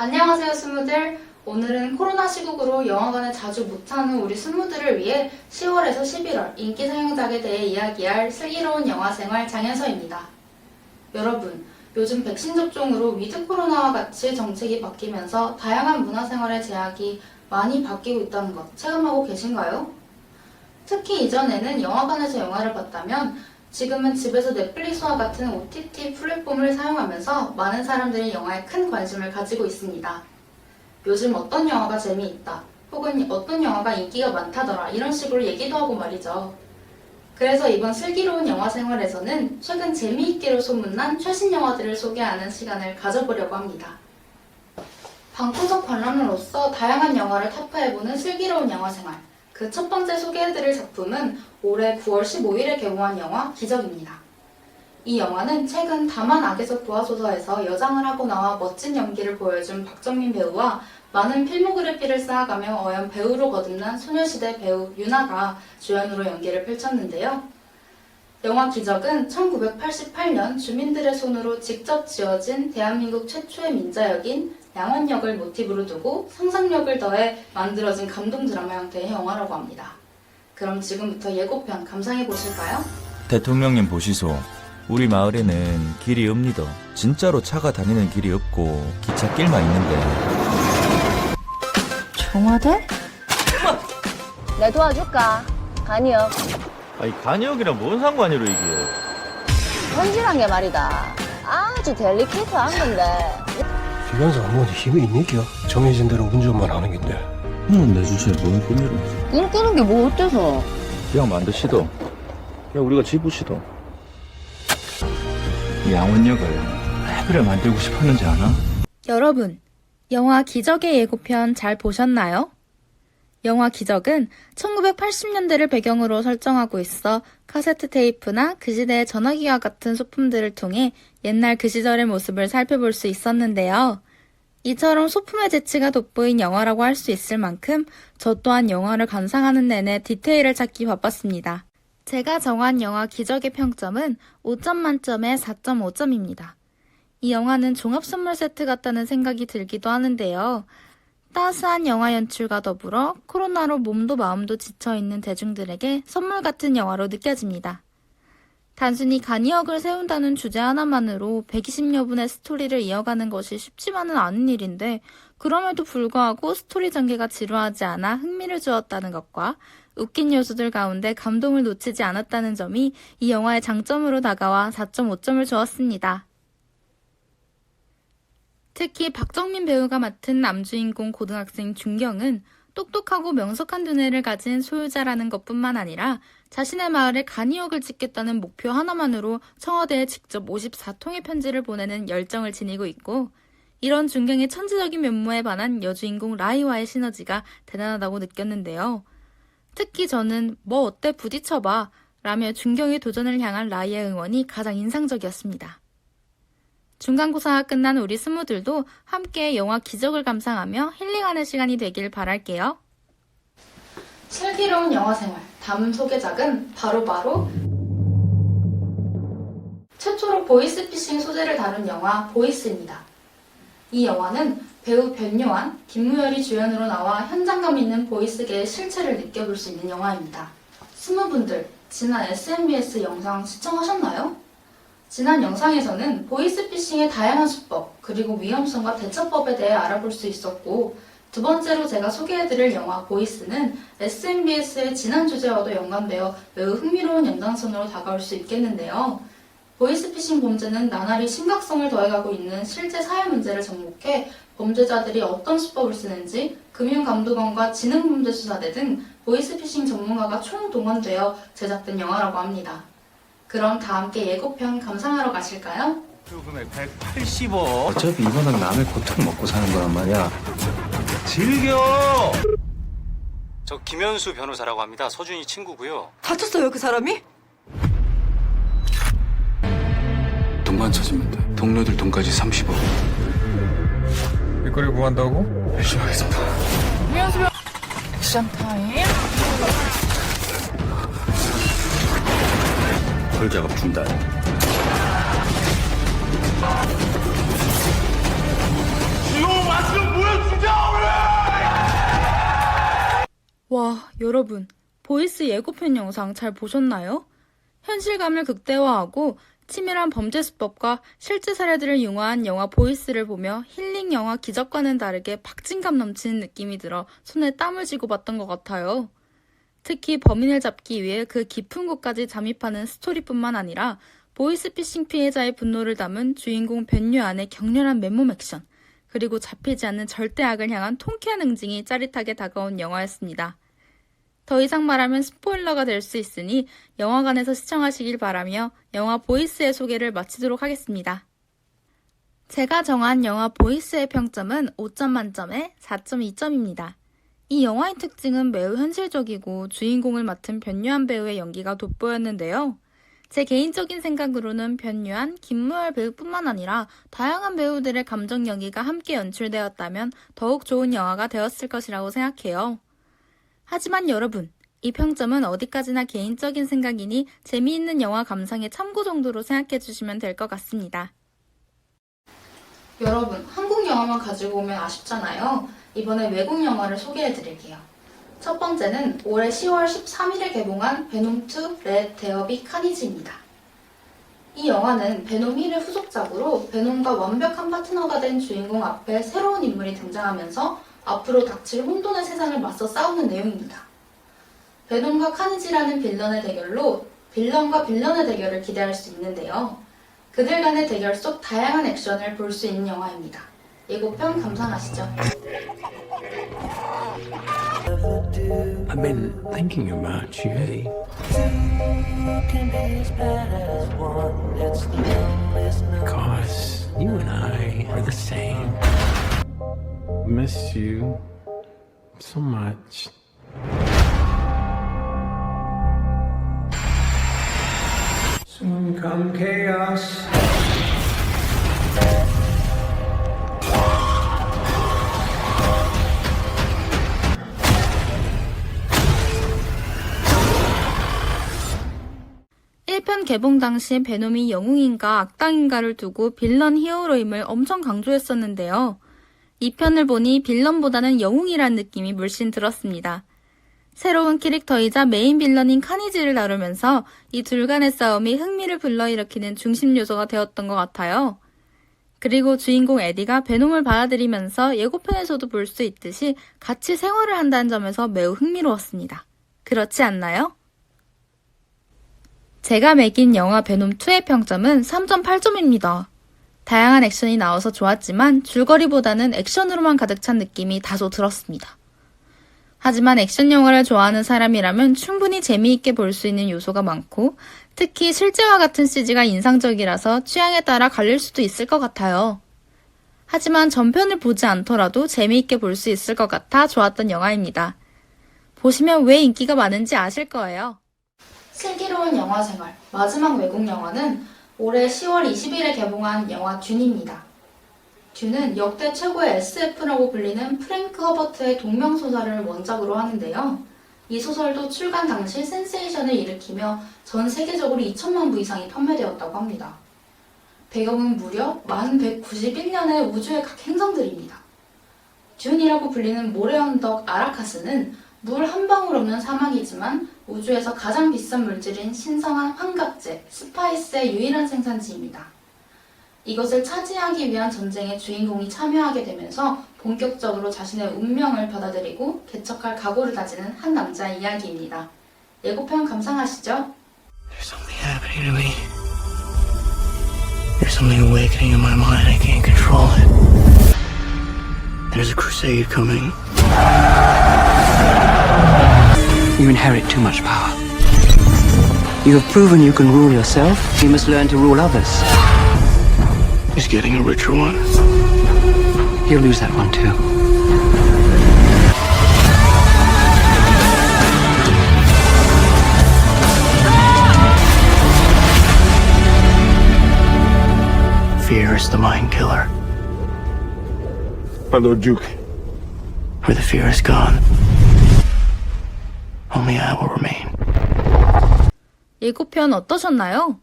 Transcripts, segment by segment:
안녕하세요 스무들. 오늘은 코로나 시국으로 영화관에 자주 못하는 우리 스무들을 위해 10월에서 11월 인기 상영작에 대해 이야기할 슬기로운 영화생활 장현서입니다. 여러분, 요즘 백신 접종으로 위드 코로나와 같이 정책이 바뀌면서 다양한 문화생활의 제약이 많이 바뀌고 있다는 것 체감하고 계신가요? 특히 이전에는 영화관에서 영화를 봤다면 지금은 집에서 넷플릭스와 같은 OTT 플랫폼을 사용하면서 많은 사람들이 영화에 큰 관심을 가지고 있습니다. 요즘 어떤 영화가 재미있다, 혹은 어떤 영화가 인기가 많다더라 이런 식으로 얘기도 하고 말이죠. 그래서 이번 슬기로운 영화생활에서는 최근 재미있기로 소문난 최신 영화들을 소개하는 시간을 가져보려고 합니다. 방구석 관람으로서 다양한 영화를 타파해보는 슬기로운 영화생활. 그 첫 번째 소개해드릴 작품은 올해 9월 15일에 개봉한 영화 기적입니다. 이 영화는 최근 다만 악에서 구하소서에서 여장을 하고 나와 멋진 연기를 보여준 박정민 배우와 많은 필모그래피를 쌓아가며 어연 배우로 거듭난 소녀시대 배우 유나가 주연으로 연기를 펼쳤는데요. 영화 기적은 1988년 주민들의 손으로 직접 지어진 대한민국 최초의 민자역인 양원역을 모티브로 두고 상상력을 더해 만들어진 감동 드라마 형태의 영화라고 합니다. 그럼 지금부터 예고편 감상해 보실까요? 대통령님 보시소. 우리 마을에는 길이 없니다. 진짜로 차가 다니는 길이 없고 기찻길만 있는데. 청와대? 내 도와줄까? 간이요. 아니 간이역이랑 뭔 상관이로 이게. 헌질한 게 말이다. 아주 델리케이트한 건데. 기관사 어머니 힘이 있니겨? 정해진 대로 운전만 하는 긴데. 형은 내 주제에 뭘 꾸미러. 일 끄는 게 뭐 어때서? 그냥 만드시도. 그냥 우리가 집으시도. 이 양원역을 왜 그래 만들고 싶었는지 아나? 여러분, 영화 기적의 예고편 잘 보셨나요? 영화 기적은 1980년대를 배경으로 설정하고 있어 카세트 테이프나 그 시대의 전화기와 같은 소품들을 통해 옛날 그 시절의 모습을 살펴볼 수 있었는데요. 이처럼 소품의 재치가 돋보인 영화라고 할 수 있을 만큼 저 또한 영화를 감상하는 내내 디테일을 찾기 바빴습니다. 제가 정한 영화 기적의 평점은 5점 만점에 4.5점입니다. 이 영화는 종합선물 세트 같다는 생각이 들기도 하는데요. 따스한 영화 연출과 더불어 코로나로 몸도 마음도 지쳐있는 대중들에게 선물 같은 영화로 느껴집니다. 단순히 간이역을 세운다는 주제 하나만으로 120여 분의 스토리를 이어가는 것이 쉽지만은 않은 일인데 그럼에도 불구하고 스토리 전개가 지루하지 않아 흥미를 주었다는 것과 웃긴 요소들 가운데 감동을 놓치지 않았다는 점이 이 영화의 장점으로 다가와 4.5점을 주었습니다. 특히 박정민 배우가 맡은 남주인공 고등학생 준경은 똑똑하고 명석한 두뇌를 가진 소유자라는 것뿐만 아니라 자신의 마을에 간이역을 짓겠다는 목표 하나만으로 청와대에 직접 54통의 편지를 보내는 열정을 지니고 있고 이런 준경의 천재적인 면모에 반한 여주인공 라이와의 시너지가 대단하다고 느꼈는데요. 특히 저는 뭐 어때 부딪혀봐 라며 준경의 도전을 향한 라이의 응원이 가장 인상적이었습니다. 중간고사가 끝난 우리 스무들도 함께 영화 기적을 감상하며 힐링하는 시간이 되길 바랄게요. 슬기로운 영화생활 다음 소개작은 바로 최초로 보이스피싱 소재를 다룬 영화 보이스입니다. 이 영화는 배우 변요한, 김무열이 주연으로 나와 현장감 있는 보이스계의 실체를 느껴볼 수 있는 영화입니다. 스무분들, 지난 SNBS 영상 시청하셨나요? 지난 영상에서는 보이스피싱의 다양한 수법, 그리고 위험성과 대처법에 대해 알아볼 수 있었고 두 번째로 제가 소개해드릴 영화 보이스는 SNBS의 지난 주제와도 연관되어 매우 흥미로운 연장선으로 다가올 수 있겠는데요. 보이스피싱 범죄는 나날이 심각성을 더해가고 있는 실제 사회 문제를 접목해 범죄자들이 어떤 수법을 쓰는지 금융감독원과 지능범죄수사대 등 보이스피싱 전문가가 총동원되어 제작된 영화라고 합니다. 그럼 다 함께 예고편 감상하러 가실까요? 금액 180원. 어차피 이거는 남의 고통 먹고 사는 거란 말이야. 즐겨. 저 김현수 변호사라고 합니다. 서준이 친구고요. 다쳤어요, 그 사람이? 돈만 찾으면 돼. 동료들 돈까지 30억. 일거리 구한다고? 열심히 하겠습니다. 액션 타임. 털 작업 중단. 이거 맞죠? 와, 여러분, 보이스 예고편 영상 잘 보셨나요? 현실감을 극대화하고 치밀한 범죄 수법과 실제 사례들을 융화한 영화 보이스를 보며 힐링 영화 기적과는 다르게 박진감 넘치는 느낌이 들어 손에 땀을 쥐고 봤던 것 같아요. 특히 범인을 잡기 위해 그 깊은 곳까지 잠입하는 스토리뿐만 아니라 보이스피싱 피해자의 분노를 담은 주인공 변유 안의 격렬한 맨몸 액션, 그리고 잡히지 않는 절대 악을 향한 통쾌한 응징이 짜릿하게 다가온 영화였습니다. 더 이상 말하면 스포일러가 될 수 있으니 영화관에서 시청하시길 바라며 영화 보이스의 소개를 마치도록 하겠습니다. 제가 정한 영화 보이스의 평점은 5점 만점에 4.2점입니다. 이 영화의 특징은 매우 현실적이고 주인공을 맡은 변유한 배우의 연기가 돋보였는데요. 제 개인적인 생각으로는 변유한, 김무열 배우뿐만 아니라 다양한 배우들의 감정 연기가 함께 연출되었다면 더욱 좋은 영화가 되었을 것이라고 생각해요. 하지만 여러분, 이 평점은 어디까지나 개인적인 생각이니 재미있는 영화 감상의 참고 정도로 생각해 주시면 될 것 같습니다. 여러분, 한국 영화만 가지고 오면 아쉽잖아요. 이번에 외국 영화를 소개해 드릴게요. 첫 번째는 올해 10월 13일에 개봉한 베놈2 레드 데어비 카니지입니다. 이 영화는 베놈 1의 후속작으로 베놈과 완벽한 파트너가 된 주인공 앞에 새로운 인물이 등장하면서 앞으로 닥칠 혼돈의 세상을 맞서 싸우는 내용입니다. 베놈과 카니지라는 빌런의 대결로 빌런과 빌런의 대결을 기대할 수 있는데요. 그들 간의 대결 속 다양한 액션을 볼 수 있는 영화입니다. 예고편 감상하시죠. I've been thinking about you. Cause you and I are the same. Miss you so much. Soon come chaos. 개봉 당시 베놈이 영웅인가 악당인가를 두고 빌런 히어로임을 엄청 강조했었는데요. 이 편을 보니 빌런보다는 영웅이란 느낌이 물씬 들었습니다. 새로운 캐릭터이자 메인 빌런인 카니지를 다루면서 이 둘 간의 싸움이 흥미를 불러일으키는 중심 요소가 되었던 것 같아요. 그리고 주인공 에디가 베놈을 받아들이면서 예고편에서도 볼 수 있듯이 같이 생활을 한다는 점에서 매우 흥미로웠습니다. 그렇지 않나요? 제가 매긴 영화 베놈2의 평점은 3.8점입니다. 다양한 액션이 나와서 좋았지만 줄거리보다는 액션으로만 가득 찬 느낌이 다소 들었습니다. 하지만 액션 영화를 좋아하는 사람이라면 충분히 재미있게 볼 수 있는 요소가 많고 특히 실제와 같은 CG가 인상적이라서 취향에 따라 갈릴 수도 있을 것 같아요. 하지만 전편을 보지 않더라도 재미있게 볼 수 있을 것 같아 좋았던 영화입니다. 보시면 왜 인기가 많은지 아실 거예요. 슬기로운 영화 생활, 마지막 외국 영화는 올해 10월 20일에 개봉한 영화 듄입니다. 듄은 역대 최고의 SF라고 불리는 프랭크 허버트의 동명소설을 원작으로 하는데요. 이 소설도 출간 당시 센세이션을 일으키며 전 세계적으로 2천만 부 이상이 판매되었다고 합니다. 배경은 무려 1191년의 우주의 각 행성들입니다. 듄이라고 불리는 모래 언덕 아라카스는 물 한 방울 없는 사막이지만 우주에서 가장 비싼 물질인 신성한 환각제, 스파이스의 유일한 생산지입니다. 이것을 차지하기 위한 전쟁에 주인공이 참여하게 되면서 본격적으로 자신의 운명을 받아들이고 개척할 각오를 다지는 한 남자의 이야기입니다. 예고편 감상하시죠. There's something happening to me. There's something awakening in my mind. I can't control it. There's a crusade coming. You inherit too much power. You have proven you can rule yourself. You must learn to rule others. He's getting a richer one. He'll lose that one too. Fear is the mind killer. My Lord Duke. Where the fear is gone, only I will remain. 예고편 어떠셨나요?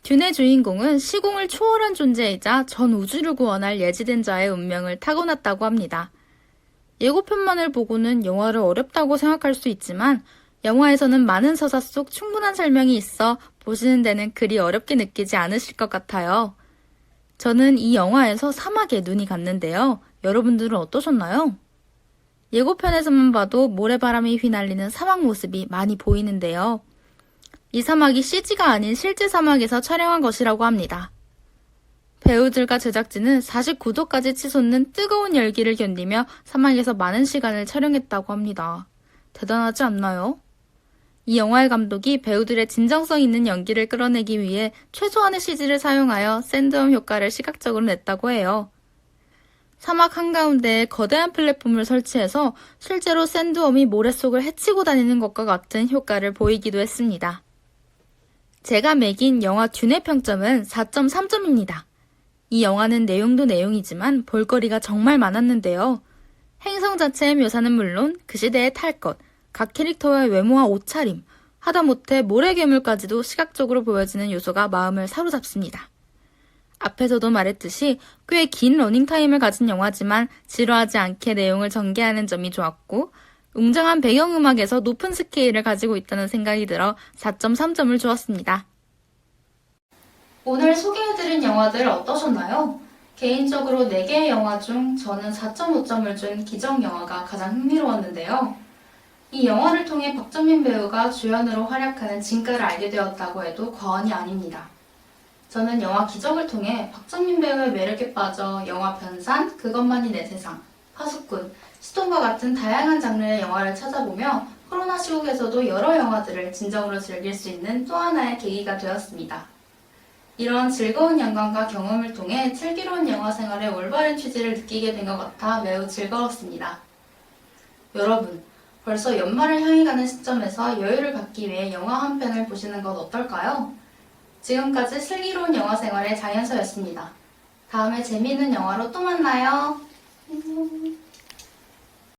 듄의 주인공은 시공을 초월한 존재이자 전 우주를 구원할 예지된 자의 운명을 타고났다고 합니다. 예고편만을 보고는 영화를 어렵다고 생각할 수 있지만 영화에서는 많은 서사 속 충분한 설명이 있어 보시는 데는 그리 어렵게 느끼지 않으실 것 같아요. 저는 이 영화에서 사막에 눈이 갔는데요. 여러분들은 어떠셨나요? 예고편에서만 봐도 모래바람이 휘날리는 사막 모습이 많이 보이는데요. 이 사막이 CG가 아닌 실제 사막에서 촬영한 것이라고 합니다. 배우들과 제작진은 49도까지 치솟는 뜨거운 열기를 견디며 사막에서 많은 시간을 촬영했다고 합니다. 대단하지 않나요? 이 영화의 감독이 배우들의 진정성 있는 연기를 끌어내기 위해 최소한의 CG를 사용하여 샌드홈 효과를 시각적으로 냈다고 해요. 사막 한가운데에 거대한 플랫폼을 설치해서 실제로 샌드홈이 모래 속을 헤치고 다니는 것과 같은 효과를 보이기도 했습니다. 제가 매긴 영화 듄의 평점은 4.3점입니다. 이 영화는 내용도 내용이지만 볼거리가 정말 많았는데요. 행성 자체의 묘사는 물론 그 시대의 탈 것, 각 캐릭터의 외모와 옷차림, 하다못해 모래 괴물까지도 시각적으로 보여지는 요소가 마음을 사로잡습니다. 앞에서도 말했듯이 꽤 긴 러닝타임을 가진 영화지만 지루하지 않게 내용을 전개하는 점이 좋았고 웅장한 배경음악에서 높은 스케일을 가지고 있다는 생각이 들어 4.3점을 주었습니다. 오늘 소개해드린 영화들 어떠셨나요? 개인적으로 4개의 영화 중 저는 4.5점을 준 기적영화가 가장 흥미로웠는데요. 이 영화를 통해 박정민 배우가 주연으로 활약하는 진가를 알게 되었다고 해도 과언이 아닙니다. 저는 영화 기적을 통해 박정민 배우의 매력에 빠져 영화 변산, 그것만이 내 세상, 파수꾼, 시동과 같은 다양한 장르의 영화를 찾아보며 코로나 시국에서도 여러 영화들을 진정으로 즐길 수 있는 또 하나의 계기가 되었습니다. 이런 즐거운 영감과 경험을 통해 슬기로운 영화 생활의 올바른 취지를 느끼게 된 것 같아 매우 즐거웠습니다. 여러분, 벌써 연말을 향해 가는 시점에서 여유를 갖기 위해 영화 한 편을 보시는 것 어떨까요? 지금까지 슬기로운 영화 생활의 장현서였습니다. 다음에 재미있는 영화로 또 만나요. 안녕.